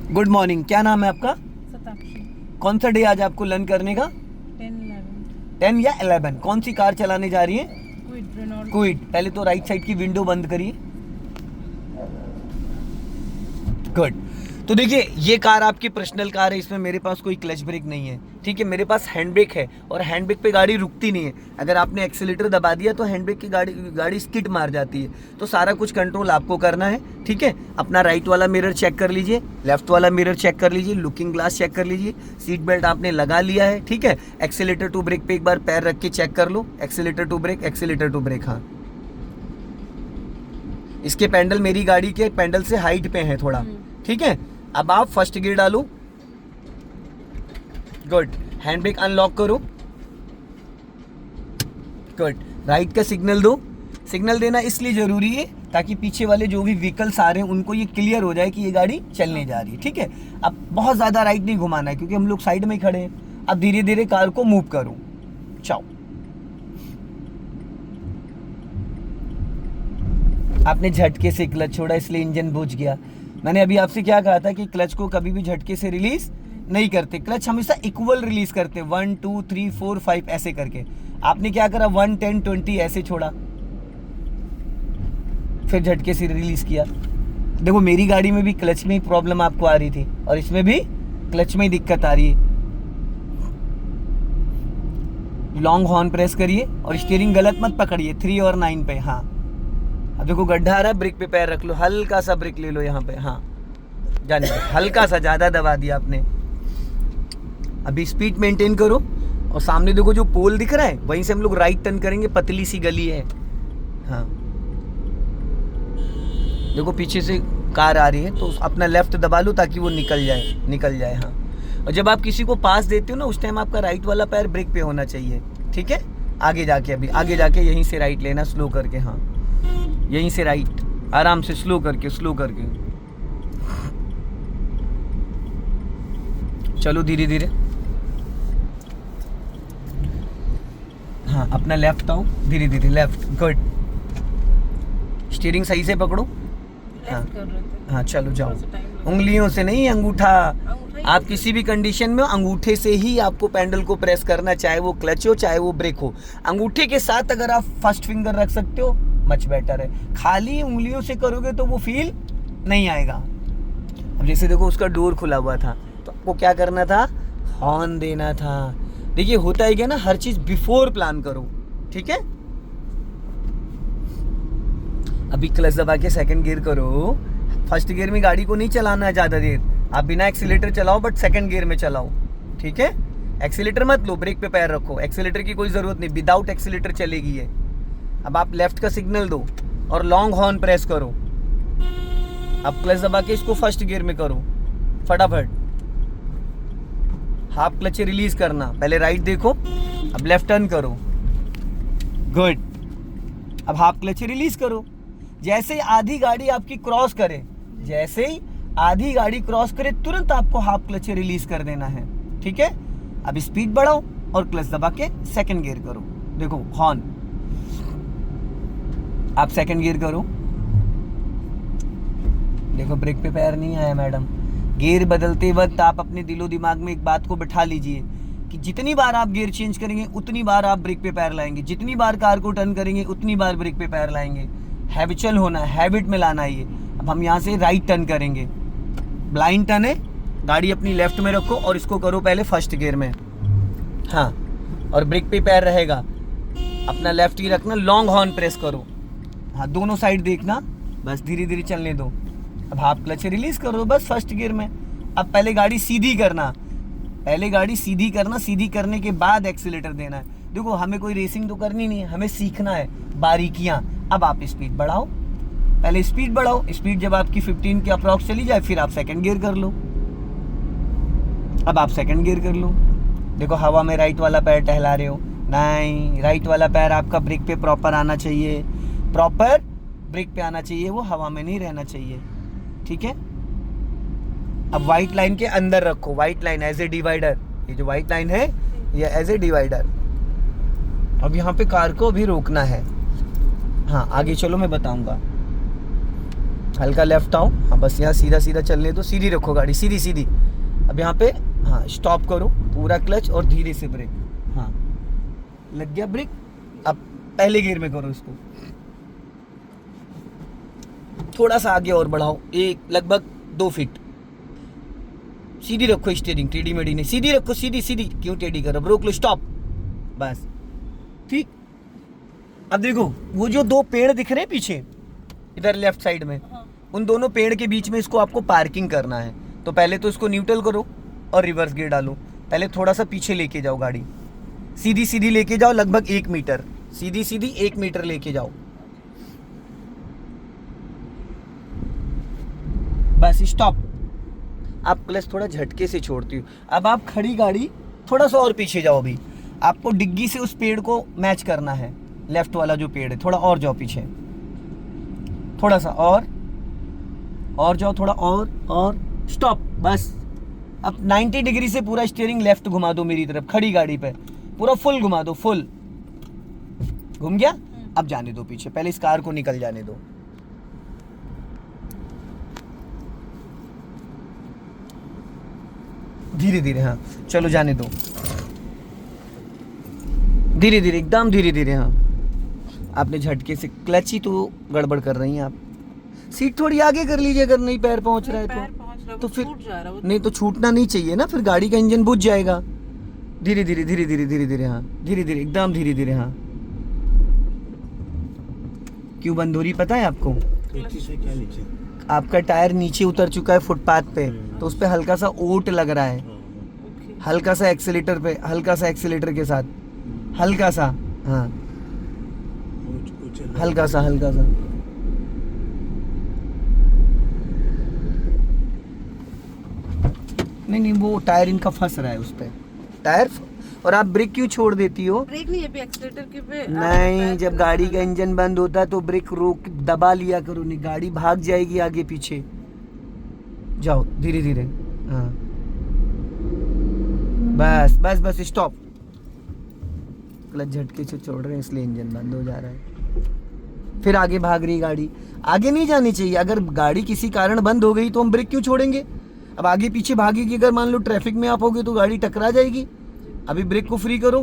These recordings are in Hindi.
गुड मॉर्निंग, क्या नाम है आपका? शताक्षी। कौन सा डे आज आपको लर्न करने का? 10 या 11? कौन सी कार चलाने जा रही है? क्विड। पहले तो राइट साइड की विंडो बंद करिए। गुड। तो देखिए, ये कार आपकी पर्सनल कार है, इसमें मेरे पास कोई क्लच ब्रेक नहीं है, ठीक है। मेरे पास हैंड ब्रेक है और हैंड ब्रेक पे गाड़ी रुकती नहीं है। अगर आपने एक्सीलेटर दबा दिया तो हैंड ब्रेक की गाड़ी स्किड मार जाती है। तो सारा कुछ कंट्रोल आपको करना है, ठीक है। अपना राइट वाला मिरर चेक कर लीजिए, लेफ्ट वाला मिरर चेक कर लीजिए, लुकिंग ग्लास चेक कर लीजिए, सीट बेल्ट आपने लगा लिया है, ठीक है। एक्सीलेटर टू ब्रेक पे एक बार पैर रख के चेक कर लो, accelerator to brake, accelerator to brake. हाँ, इसके पैडल मेरी गाड़ी के पैडल से हाइट पे है थोड़ा, ठीक है। अब आप फर्स्ट गियर डालो। गुड। हैंड ब्रेक अनलॉक करो। गुड। राइट का सिग्नल दो। सिग्नल देना इसलिए जरूरी है ताकि पीछे वाले जो भी व्हीकल्स आ रहे हैं उनको ये क्लियर हो जाए कि ये गाड़ी चलने जा रही है, ठीक है। अब बहुत ज्यादा राइट नहीं घुमाना है क्योंकि हम लोग साइड में खड़े हैं। अब धीरे धीरे कार को मूव करो। चाओ। आपने झटके से क्लच छोड़ा इसलिए इंजन बुझ गया। मैंने अभी आपसे क्या कहा था कि क्लच को कभी भी झटके से रिलीज नहीं करते, क्लच हमेशा इक्वल रिलीज करते, 1 2 3 4 5 ऐसे करके। आपने क्या करा, 1 10 20 ऐसे छोड़ा, फिर झटके से रिलीज किया। देखो, मेरी गाड़ी में भी क्लच में ही प्रॉब्लम आपको आ रही थी और इसमें भी क्लच में ही दिक्कत आ रही है। लॉन्ग हॉर्न प्रेस करिए और स्टीयरिंग गलत मत पकड़िए, 3 और 9 पे। हाँ, अब देखो गड्ढा आ रहा है, ब्रेक पे पैर रख लो, हल्का सा ब्रेक ले लो यहाँ पे। हाँ, जाने दो, हल्का सा, ज्यादा दबा दिया आपने। अभी स्पीड मेंटेन करो और सामने देखो जो पोल दिख रहा है वहीं से हम लोग राइट टर्न करेंगे, पतली सी गली है। हाँ, देखो पीछे से कार आ रही है तो अपना लेफ्ट दबा लो ताकि वो निकल जाए। हाँ, और जब आप किसी को पास देते हो ना उस टाइम आपका राइट वाला पैर ब्रेक पे होना चाहिए, ठीक है। आगे जाके यहीं से राइट लेना, स्लो करके। हाँ, यहीं से राइट, आराम से, स्लो करके चलो धीरे धीरे। हाँ, अपना लेफ्ट आओ, धीरे धीरे लेफ्ट। गुड। स्टीयरिंग सही से पकड़ो। हाँ, चलो जाओ। उंगलियों से नहीं, अंगूठा। आप किसी भी कंडीशन में अंगूठे से ही आपको पैडल को प्रेस करना, चाहे वो क्लच हो चाहे वो ब्रेक हो। अंगूठे के साथ अगर आप फर्स्ट फिंगर रख सकते हो मच बेटर है। खाली उंगलियों से करोगे तो वो फील नहीं आएगा। अब जैसे देखो उसका डोर खुला हुआ था तो आपको क्या करना था, हॉर्न देना था। देखिए होता है क्या ना, हर चीज बिफोर प्लान करो, ठीक है। अभी क्लच दबा के सेकंड गियर करो। फर्स्ट गियर में गाड़ी को नहीं चलाना है ज्यादा देर, आप बिना एक्सीलेटर चलाओ बट सेकंड गियर में चलाओ, ठीक है। एक्सीलेटर मत लो, ब्रेक पे पैर रखो। एक्सीलेटर की कोई जरूरत नहीं, विदाउट एक्सीलेटर चलेगी ये। अब आप लेफ्ट का सिग्नल दो और लॉन्ग हॉर्न प्रेस करो। अब क्लच दबा के इसको फर्स्ट गियर में करो फटाफट। हाफ क्लच रिलीज करना, पहले राइट देखो, अब लेफ्ट टर्न करो। गुड। अब हाफ क्लच रिलीज करो। जैसे ही आधी गाड़ी आपकी क्रॉस करे, तुरंत आपको हाफ क्लच रिलीज कर देना है, ठीक है। अब स्पीड बढ़ाओ और क्लच दबा के सेकंड गियर करो। देखो हॉर्न, आप सेकंड गियर करो। देखो ब्रेक पे पैर नहीं आया मैडम। गियर बदलते वक्त आप अपने दिलो दिमाग में एक बात को बिठा लीजिए कि जितनी बार आप गियर चेंज करेंगे उतनी बार आप ब्रेक पे पैर लाएंगे, जितनी बार कार को टर्न करेंगे उतनी बार ब्रेक पे पैर लाएंगे। हैबिचुअल होना है, हैबिट में लाना है ये। अब हम यहाँ से राइट टर्न करेंगे, ब्लाइंड टर्न है, गाड़ी अपनी लेफ्ट में रखो और इसको करो पहले फर्स्ट गियर में। हाँ, और ब्रेक पे पैर रहेगा, अपना लेफ्ट ही रखना, लॉन्ग हॉर्न प्रेस करो। हाँ, दोनों साइड देखना, बस धीरे धीरे चलने दो। अब हाफ क्लच रिलीज करो बस फर्स्ट गियर में। अब पहले गाड़ी सीधी करना, सीधी करने के बाद एक्सीलेटर देना है। देखो हमें कोई रेसिंग तो करनी नहीं है, हमें सीखना है बारीकियां। अब आप स्पीड बढ़ाओ, पहले स्पीड बढ़ाओ। स्पीड जब आपकी 15 के अप्रॉक्स चली जाए फिर आप सेकंड गियर कर लो। अब आप सेकंड गियर कर लो। देखो हवा में राइट वाला पैर टहला रहे हो, नहीं, राइट वाला पैर आपका ब्रेक पे प्रॉपर आना चाहिए, प्रॉपर ब्रेक पे आना चाहिए, वो हवा में नहीं रहना चाहिए, ठीक है। अब व्हाइट लाइन के अंदर रखो, white line as a divider, ये जो व्हाइट लाइन है ये एज ए डिवाइडर। अब यहाँ पे कार को भी रोकना है। हाँ, आगे चलो मैं बताऊंगा। हल्का लेफ्ट आओ, हाँ बस यहाँ सीधा सीधा चलने दो, सीधी रखो गाड़ी, सीधी सीधी। अब यहाँ पे हाँ स्टॉप करो, पूरा क्लच और धीरे से ब्रेक। हाँ लग गया ब्रेक। अब पहले गियर में करो इसको, थोड़ा सा आगे और बढ़ाओ, एक लगभग 2 फीट। सीधी रखो स्टीयरिंग, टेढ़ी मेढ़ी नहीं, सीधी रखो, सीधी सीधी। क्यों टेढ़ी करो, रोक लो, स्टॉप, बस ठीक। अब देखो वो जो 2 पेड़ दिख रहे हैं पीछे इधर लेफ्ट साइड में, उन दोनों पेड़ के बीच में इसको आपको पार्किंग करना है। तो पहले तो इसको न्यूट्रल करो और रिवर्स गियर डालो। पहले थोड़ा सा पीछे लेके जाओ गाड़ी, सीधी सीधी लेके जाओ, लगभग 1 मीटर, सीधी सीधी 1 मीटर लेके जाओ, बस स्टॉप। आप क्लच थोड़ा झटके से छोड़ती हो। अब आप खड़ी गाड़ी थोड़ा सा और पीछे जाओ, अभी आपको डिग्गी से उस पेड़ को मैच करना है, लेफ्ट वाला जो पेड़ है, थोड़ा और जाओ पीछे, थोड़ा सा और जाओ, थोड़ा और स्टॉप, बस। अब 90 डिग्री से पूरा स्टीयरिंग लेफ्ट घुमा दो मेरी तरफ, खड़ी गाड़ी पे पूरा फुल घुमा दो, फुल घूम गया। अब जाने दो पीछे, पहले इस कार को निकल जाने दो। धीरे धीरे, हाँ चलो जाने दो, धीरे धीरे, एकदम धीरे धीरे। हाँ आपने झटके से, क्लच ही तो गड़बड़ कर रही हैं आप। सीट थोड़ी आगे कर लीजिए, अगर नहीं पैर पहुंच रहा है तो फिर नहीं तो छूटना नहीं चाहिए ना, फिर गाड़ी का इंजन बुझ जाएगा। धीरे धीरे धीरे धीरे धीरे धीरे, हाँ धीरे धीरे, एकदम धीरे धीरे। हाँ क्यों बंद हो रही पता है आपको? आपका टायर नीचे उतर चुका है फुटपाथ पे, तो उस पे हल्का सा ओट लग रहा है, हल्का सा एक्सीलेटर पे, हल्का सा एक्सीलेटर के साथ, हल्का सा, हाँ हल्का सा, हल्का सा। नहीं वो टायर इनका फंस रहा है उस पे, टायर। और आप ब्रेक क्यों छोड़ देती हो? ब्रेक नहीं, अभी एक्सीलेटर के पे नहीं, जब गाड़ी का इंजन बंद होता है तो ब्रेक रोक दबा लिया करो, नहीं गाड़ी भाग जाएगी आगे पीछे। जाओ धीरे धीरे, हाँ बस बस बस, स्टॉप। क्लच झटके से छोड़ रहे हैं इसलिए इंजन बंद हो जा रहा है, फिर आगे भाग रही गाड़ी। आगे नहीं जानी चाहिए, अगर गाड़ी किसी कारण बंद हो गई तो हम ब्रेक क्यों छोड़ेंगे? अब आगे पीछे भागेगी, अगर मान लो ट्रैफिक में आप होगे तो गाड़ी टकरा जाएगी। अभी ब्रेक को फ्री करो,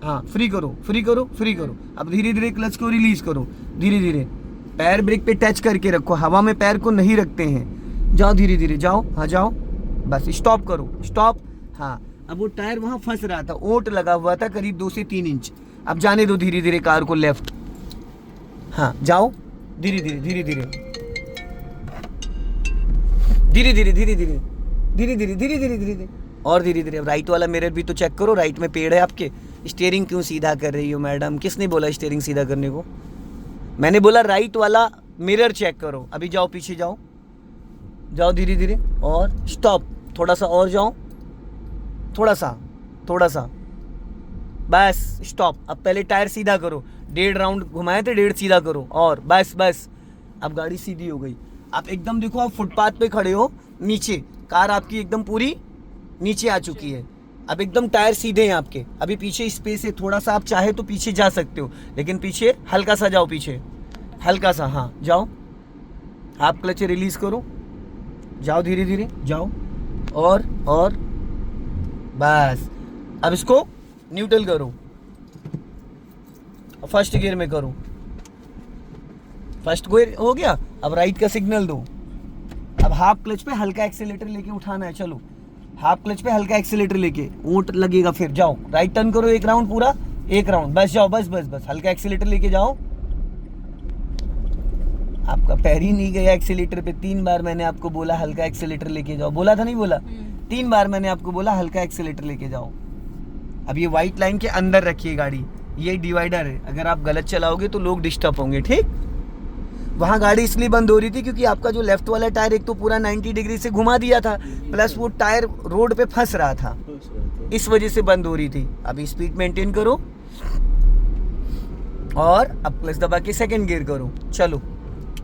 हाँ फ्री करो, फ्री करो, फ्री करो। अब धीरे धीरे क्लच को रिलीज करो, धीरे धीरे। पैर ब्रेक पे टच करके रखो, हवा में पैर को नहीं रखते हैं। जाओ धीरे धीरे, जाओ, हाँ जाओ, बस स्टॉप करो, स्टॉप। हाँ अब वो टायर वहाँ फंस रहा था, ओट लगा हुआ था करीब 2 से 3 इंच। अब जाने दो धीरे धीरे कार को लेफ्ट, हाँ जाओ धीरे धीरे धीरे धीरे धीरे धीरे धीरे धीरे धीरे धीरे धीरे धीरे धीरे और धीरे धीरे। अब राइट वाला मिरर भी तो चेक करो, राइट में पेड़ है आपके। स्टीयरिंग क्यों सीधा कर रही हो मैडम? किसने बोला स्टीयरिंग सीधा करने को? मैंने बोला राइट वाला मिरर चेक करो। अभी जाओ पीछे, जाओ जाओ धीरे धीरे और स्टॉप। थोड़ा सा और जाओ, थोड़ा सा, थोड़ा सा, बस स्टॉप। अब पहले टायर सीधा करो, 1.5 राउंड घुमाए थे, 1.5 सीधा करो और बस बस। अब गाड़ी सीधी हो गई। आप एकदम देखो, आप फुटपाथ पे खड़े हो, नीचे कार आपकी एकदम पूरी नीचे आ चुकी है। अब एकदम टायर सीधे हैं आपके। अभी पीछे स्पेस है, थोड़ा सा आप चाहे तो पीछे जा सकते हो, लेकिन पीछे हल्का सा जाओ, पीछे हल्का सा, हाँ जाओ। आप क्लच रिलीज करो, जाओ धीरे धीरे, जाओ और बस। अब इसको न्यूट्रल करो, फर्स्ट गियर में करो, फर्स्ट गियर हो गया। अब राइट का सिग्नल दो। अब हाफ क्लच पे हल्का एक्सीलेटर लेके उठाना है, चलो हाफ क्लच पे हल्का एक्सीलेटर लेके, ऊंट लगेगा, फिर जाओ राइट टर्न करो, 1 राउंड पूरा, 1 राउंड, बस जाओ, बस बस बस, हल्का एक्सीलेटर लेके जाओ। आपका पैर ही नहीं गया एक्सीलेटर पे। 3 बार मैंने आपको बोला हल्का एक्सीलेटर लेके जाओ, बोला था नहीं बोला? 3 बार मैंने आपको बोला हल्का एक्सीलेटर लेके जाओ। अब ये व्हाइट लाइन के अंदर रखिए गाड़ी, ये डिवाइडर है, अगर आप गलत चलाओगे तो लोग डिस्टर्ब होंगे, ठीक? वहाँ गाड़ी इसलिए बंद हो रही थी क्योंकि आपका जो लेफ्ट वाला टायर एक तो पूरा 90 डिग्री से घुमा दिया था, प्लस वो टायर रोड पे फंस रहा था, इस वजह से बंद हो रही थी। अभी स्पीड मेंटेन करो और अब क्लच दबा के सेकंड गियर करो, चलो।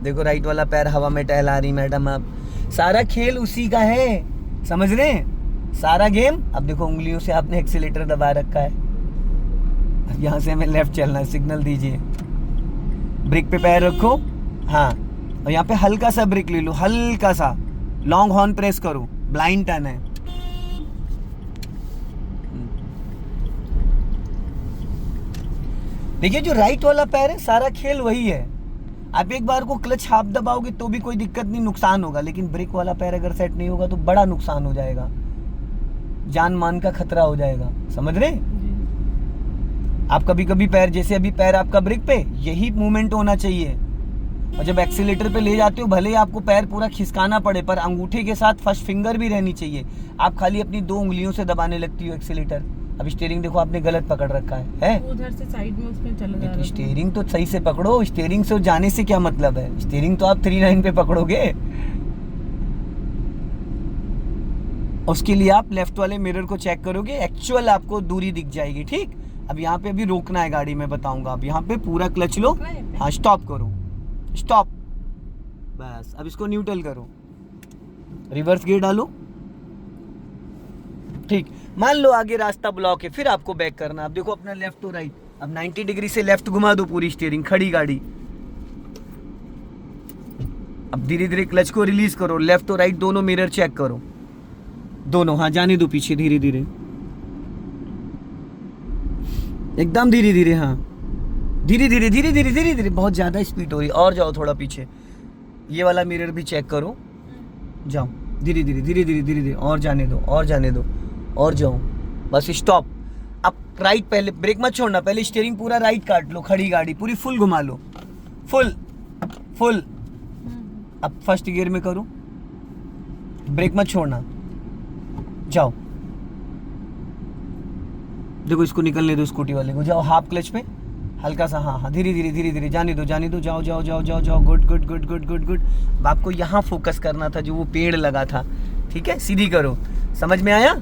देखो राइट वाला पैर हवा में टहला रही मैडम। आप सारा खेल उसी का है, समझ रहे हैं? सारा गेम। अब देखो उंगलियों से आपने एक्सीलेटर दबा रखा है। अब यहाँ से हमें लेफ्ट चलना है, सिग्नल दीजिए, ब्रेक पे पैर रखो, हाँ और यहाँ पे हल्का सा ब्रेक ले लो, हल्का सा लॉन्ग हॉर्न प्रेस करो, ब्लाइंड टर्न है। देखिए जो राइट वाला पैर है सारा खेल वही है। आप एक बार को क्लच हाफ दबाओगे तो भी कोई दिक्कत नहीं, नुकसान होगा, लेकिन ब्रेक वाला पैर अगर सेट नहीं होगा तो बड़ा नुकसान हो जाएगा, जान मान का खतरा हो जाएगा, समझ रहे? आप कभी कभी पैर, जैसे अभी पैर आपका ब्रेक पे, यही मूवमेंट होना चाहिए। और जब एक्सीलेटर पे ले जाते हो भले ही आपको पैर पूरा खिसकाना पड़े, पर अंगूठे के साथ फर्स्ट फिंगर भी रहनी चाहिए। आप खाली अपनी 2 उंगलियों से दबाने लगती हो एक्सीलेटर। अब स्टीयरिंग देखो आपने गलत पकड़ रखा है? उधर से साइड में उसमें चला जा रहा है। स्टीयरिंग तो सही से पकड़ो, स्टीयरिंग से जाने से क्या मतलब है? स्टीयरिंग तो आप 3-9 पे पकड़ोगे। उसके लिए आप लेफ्ट वाले मिरर को चेक करोगे, एक्चुअल आपको दूरी दिख जाएगी, ठीक? अब यहाँ पे अभी रोकना है गाड़ी, मैं बताऊंगा। अब यहाँ पे पूरा क्लच लो, हाँ स्टॉप करो, स्टॉप, बस। अब इसको न्यूट्रल करो, रिवर्स गियर डालो, ठीक। मान लो आगे रास्ता ब्लॉक है, फिर आपको बैक करना। अब देखो अपना लेफ्ट टू राइट, अब 90 डिग्री से लेफ्ट घुमा दो पूरी स्टीयरिंग, खड़ी गाड़ी। अब धीरे धीरे क्लच को रिलीज करो, लेफ्ट टू राइट दोनों मिरर चेक करो, दोनों, हाँ जाने दो पीछे, धीरे धीरे, एकदम धीरे धीरे, हाँ धीरे धीरे धीरे धीरे धीरे धीरे, बहुत ज्यादा स्पीड हो रही है, और जाओ थोड़ा पीछे। ये वाला मिरर भी चेक करो, जाओ धीरे धीरे धीरे धीरे धीरे धीरे, और जाने दो, और जाने दो, और जाओ, बस स्टॉप। अब राइट, पहले ब्रेक मत छोड़ना, पहले स्टीयरिंग पूरा राइट काट लो, खड़ी गाड़ी पूरी फुल घुमा लो, फुल फुल। अब फर्स्ट गियर में करो, ब्रेक मत छोड़ना, जाओ। देखो इसको निकलने दो, स्कूटी वाले को, जाओ हाफ क्लच पे, हल्का सा, हाँ हाँ धीरे धीरे धीरे धीरे, जाने दो जाने दो, जाओ जाओ जाओ जाओ जाओ, good good good good good good. अब आपको यहाँ फोकस करना था जो वो पेड़ लगा था, ठीक है? सीधी करो, समझ में आया?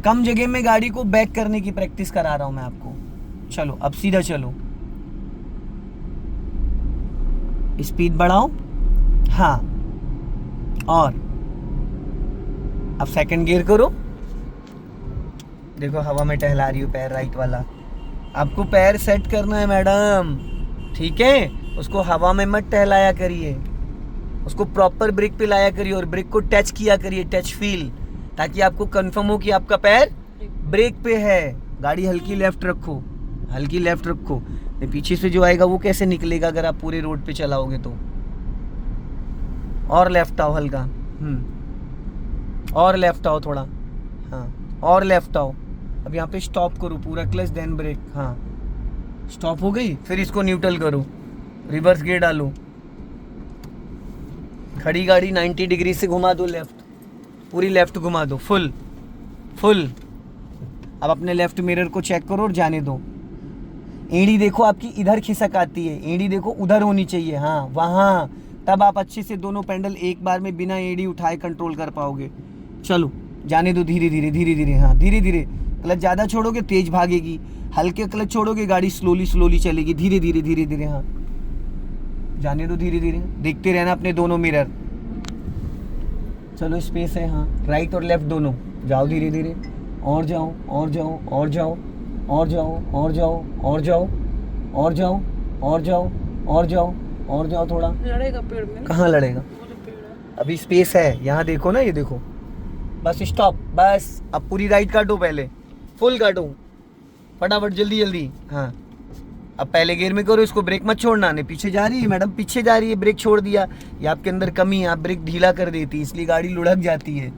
कम जगह में गाड़ी को बैक करने की प्रैक्टिस करा रहा हूं मैं आपको। चलो अब सीधा चलो, स्पीड बढ़ाओ, हाँ, और अब सेकंड गियर करो। देखो हवा में टहला रही हो पैर राइट वाला, आपको पैर सेट करना है मैडम, ठीक है? उसको हवा में मत टहलाया करिए, उसको प्रॉपर ब्रेक पे लाया करिए, और ब्रेक को टच किया करिए, टच फील, ताकि आपको कंफर्म हो कि आपका पैर ब्रेक पे है। गाड़ी हल्की लेफ्ट रखो, हल्की लेफ्ट रखो, पीछे से जो आएगा वो कैसे निकलेगा अगर आप पूरे रोड पे चलाओगे तो। और लेफ्ट आओ हल्का, और लेफ्ट आओ थोड़ा, हाँ, और लेफ्ट आओ। अब यहाँ पे स्टॉप करो, पूरा क्लच देन ब्रेक, हाँ स्टॉप हो गई। फिर इसको न्यूट्रल करो, रिवर्स गियर डालो, खड़ी गाड़ी 90 डिग्री से घुमा दो लेफ्ट, पूरी लेफ्ट घुमा दो, फुल फुल। अब अपने लेफ्ट मिरर को चेक करो और जाने दो। एड़ी देखो आपकी इधर खिसक आती है, एड़ी देखो उधर होनी चाहिए, हाँ वहाँ, तब आप अच्छे से दोनों पेंडल एक बार में बिना एड़ी उठाए कंट्रोल कर पाओगे। चलो जाने दो धीरे धीरे धीरे धीरे, हाँ धीरे धीरे। क्लच ज़्यादा छोड़ोगे तेज भागेगी, हल्के क्लच छोड़ोगे गाड़ी स्लोली स्लोली चलेगी, धीरे धीरे धीरे धीरे, हाँ जाने दो धीरे धीरे। देखते रहना अपने दोनों मिरर। चलो स्पेस है, हाँ राइट और लेफ्ट दोनों, जाओ धीरे धीरे, और जाओ और जाओ और जाओ और जाओ और जाओ और जाओ और जाओ और जाओ और जाओ और जाओ। थोड़ा लड़ेगा पेड़ में, कहाँ लड़ेगा? अभी स्पेस है, यहाँ देखो ना, ये देखो, बस स्टॉप, बस। अब पूरी राइट काटो, पहले फुल काटो फटाफट, जल्दी जल्दी, हाँ। अब पहले गियर में करो, इसको ब्रेक मत छोड़ना। नहीं पीछे जा रही है मैडम, पीछे जा रही है, ब्रेक छोड़ दिया, ये आपके अंदर कमी है, आप ब्रेक ढीला कर देती है, इसलिए गाड़ी लुढ़क जाती है।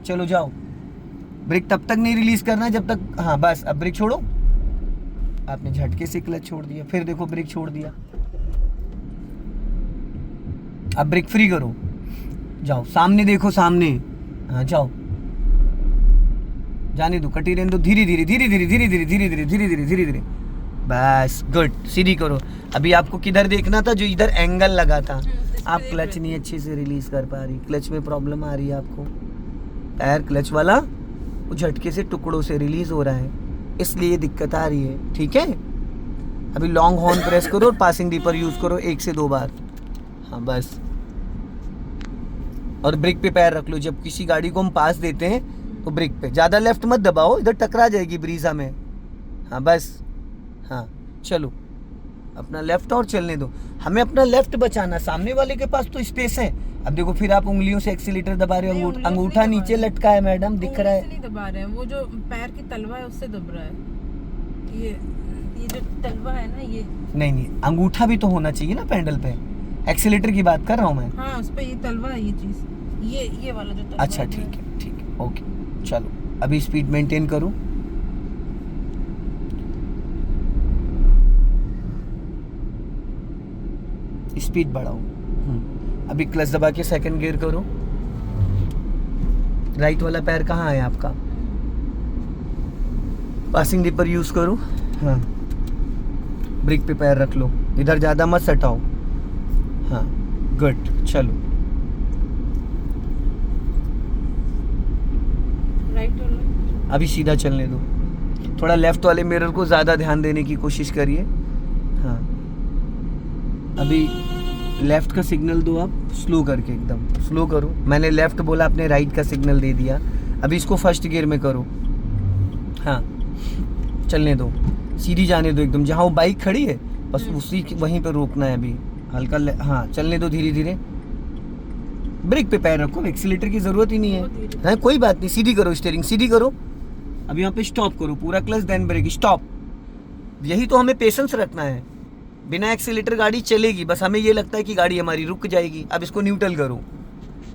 चलो जाओ, ब्रेक तब तक नहीं रिलीज करना जब तक, हाँ बस। अब ब्रेक छोड़ो, आपने झटके से क्लच छोड़ दिया, फिर देखो ब्रेक छोड़ दिया। अब ब्रेक फ्री करो, जाओ सामने देखो, सामने, हाँ जाओ, जाने दो, कटी रहने दो, धीरे धीरे धीरे धीरे धीरे धीरे धीरे धीरे धीरे धीरे धीरे धीरे, बस गुड। सीधी करो। अभी आपको किधर देखना था? जो इधर एंगल लगा था। आप क्लच नहीं अच्छे से रिलीज कर पा रही, क्लच में प्रॉब्लम आ रही है आपको, पैर क्लच वाला वो झटके से टुकड़ों से रिलीज हो रहा है, इसलिए दिक्कत आ रही है, ठीक है? अभी लॉन्ग हॉर्न प्रेस करो और पासिंग डीपर यूज करो 1 से 2 बार, हाँ बस। और ब्रेक पे पैर रख लो, जब किसी गाड़ी को हम पास देते हैं तो ब्रेक पे ज़्यादा लेफ्ट मत दबाओ, इधर टकरा जाएगी ब्रीजा में, हाँ बस, हाँ चलो अपना लेफ्ट और चलने दो। हमें अपना लेफ्ट बचाना, सामने वाले के पास तो स्पेस है। अब देखो फिर आप उंगलियों से एक्सीलेटर दबा रहे नहीं, हो, उंगलियों से अंगूठा नहीं दबा नीचे रहे। लटका है मैडम, दिख रहा उंगली से है। नहीं दबा रहे हैं, वो जो पैर की तलवा है उससे दब रहा है। ये जो तलवा है ना ये। नहीं नहीं, अंगूठा भी तो होना चाहिए ना पैडल पे। एक्सीलेटर की बात कर रहा हूँ मैं। हाँ उस पे ये तलवा है, ये चीज, ये वाला जो तलवा अच्छा है। ठीक है ओके चलो। अभी स्पीड मेंटेन करो। स्पीड बढ़ाओ। अभी क्लच दबा के सेकंड गियर करो। राइट वाला पैर कहाँ है आपका? पासिंग डिपर यूज करो। हाँ, ब्रेक पे पैर रख लो, इधर ज़्यादा मत सटाओ। हाँ गुड, चलो। राइट वाला अभी सीधा चलने दो। थोड़ा लेफ्ट वाले मिरर को ज़्यादा ध्यान देने की कोशिश करिए। हाँ, अभी लेफ्ट का सिग्नल दो आप, स्लो करके, एकदम स्लो करो। मैंने लेफ्ट बोला, आपने राइट का सिग्नल दे दिया। अभी इसको फर्स्ट गियर में करो। हाँ, चलने दो, सीधी जाने दो एकदम। जहाँ वो बाइक खड़ी है बस उसी वहीं पे रोकना है अभी। हल्का हाँ, चलने दो धीरे धीरे। ब्रेक पे पैर रखो, एक्सीलेटर की ज़रूरत ही नहीं है। हाँ कोई बात नहीं, सीधी करो, स्टीयरिंग सीधी करो। अब यहाँ पे स्टॉप करो, पूरा क्लच देन ब्रेक, स्टॉप। यही तो हमें पेशेंस रखना है। बिना एक्सीलेटर गाड़ी चलेगी, बस हमें ये लगता है कि गाड़ी हमारी रुक जाएगी। अब इसको न्यूट्रल करो,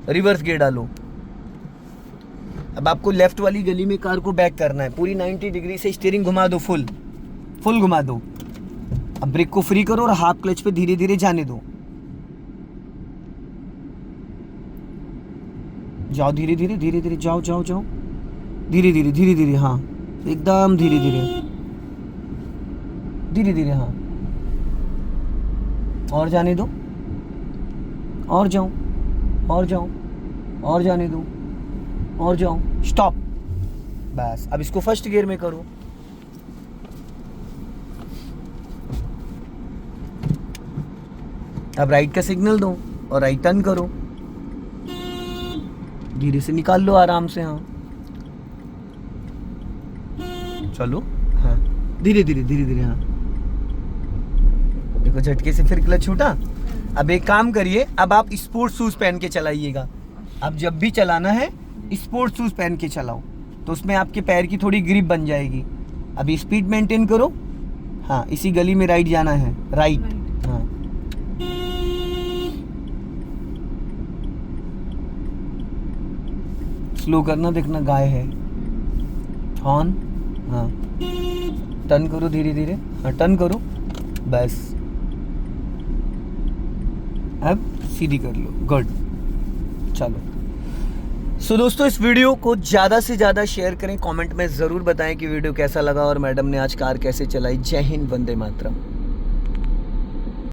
रिवर्स गियर डालो। अब आपको लेफ्ट वाली गली में कार को बैक करना है, पूरी 90 डिग्री से स्टीयरिंग घुमा दो, फुल घुमा दो। अब ब्रेक को फ्री करो और हाफ क्लच पे धीरे धीरे जाने दो। जाओ धीरे धीरे जाओ धीरे धीरे। हाँ एकदम धीरे धीरे। हाँ, और जाने दो, और जाने दो, और जाओ, स्टॉप। बस अब इसको फर्स्ट गियर में करो। अब राइट का सिग्नल दो और राइट टर्न करो। धीरे से निकाल लो आराम से। हाँ चलो। हाँ धीरे धीरे। हाँ देखो, झटके से फिर क्लच छूटा। अब एक काम करिए, अब आप स्पोर्ट्स शूज पहन के चलाइएगा। अब जब भी चलाना है स्पोर्ट्स शूज पहन के चलाओ, तो उसमें आपके पैर की थोड़ी ग्रिप बन जाएगी। अभी स्पीड मेंटेन करो। हाँ, इसी गली में राइट जाना है, राइट। हाँ स्लो करना, देखना गाय है। हॉर्न। हाँ, टर्न करो धीरे धीरे। हाँ टर्न करो, बस। अब सीधी कर लो, गुड। चलो। सो दोस्तों, इस वीडियो को ज़्यादा से ज़्यादा शेयर करें, कमेंट में ज़रूर बताएं कि वीडियो कैसा लगा और मैडम ने आज कार कैसे चलाई। जय हिंद, वंदे मातरम।